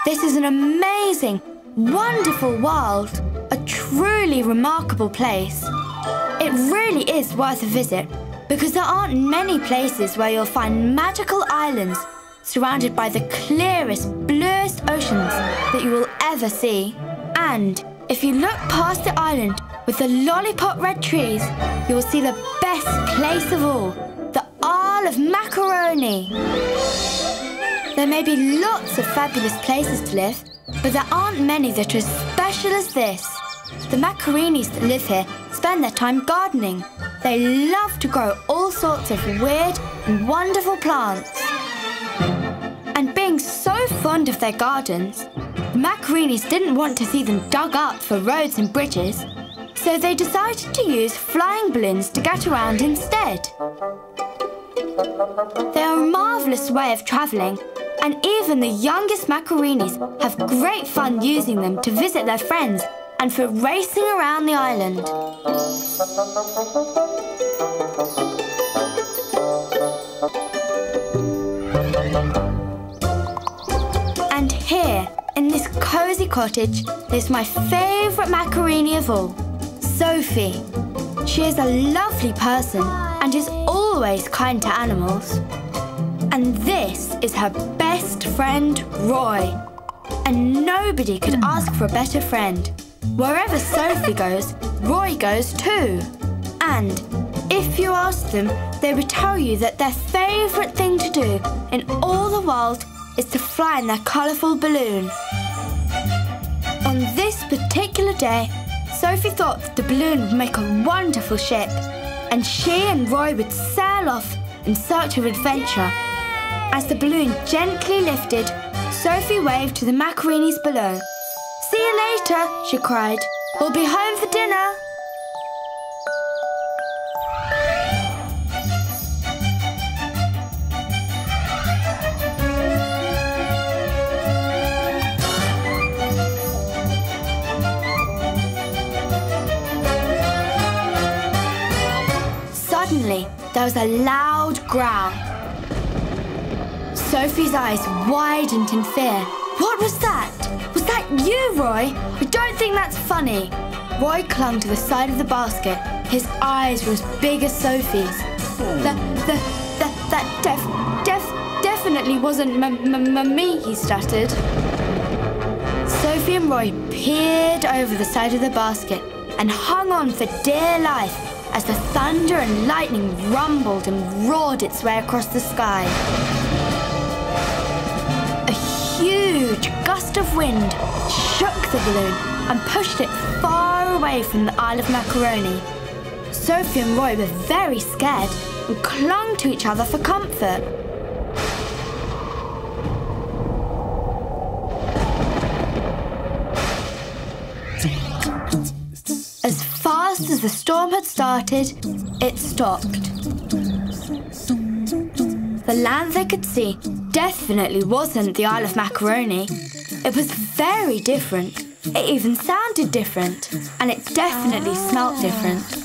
This is an amazing, wonderful world, a truly remarkable place. It really is worth a visit because there aren't many places where you'll find magical islands surrounded by the clearest, bluest oceans that you will ever see. And if you look past the island with the lollipop red trees, you will see the best place of all, the Isle of Macaroni. There may be lots of fabulous places to live, but there aren't many that are as special as this. The Macaronis that live here spend their time gardening. They love to grow all sorts of weird and wonderful plants. And being so fond of their gardens, the Macaronis didn't want to see them dug up for roads and bridges, so they decided to use flying balloons to get around instead. They are a marvellous way of travelling, and even the youngest Macaronis have great fun using them to visit their friends and for racing around the island. And here, in this cosy cottage, is my favourite Macaroni of all, Sophie. She is a lovely person and is always kind to animals. And this is her best friend, Roy. And nobody could ask for a better friend. Wherever Sophie goes, Roy goes too. And if you asked them, they would tell you that their favourite thing to do in all the world is to fly in their colourful balloon. On this particular day, Sophie thought that the balloon would make a wonderful ship, and she and Roy would sail off in search of adventure. As the balloon gently lifted, Sophie waved to the Macaronis below. "See you later," she cried. "We'll be home for dinner." Suddenly, there was a loud growl. Sophie's eyes widened in fear. "What was that? Was that you, Roy? I don't think that's funny." Roy clung to the side of the basket. His eyes were as big as Sophie's. That definitely wasn't me, he stuttered. Sophie and Roy peered over the side of the basket and hung on for dear life as the thunder and lightning rumbled and roared its way across the sky. A huge gust of wind shook the balloon and pushed it far away from the Isle of Macaroni. Sophie and Roy were very scared and clung to each other for comfort. As fast as the storm had started, it stopped. The land they could see definitely wasn't the Isle of Macaroni. It was very different. It even sounded different, and it definitely smelt different.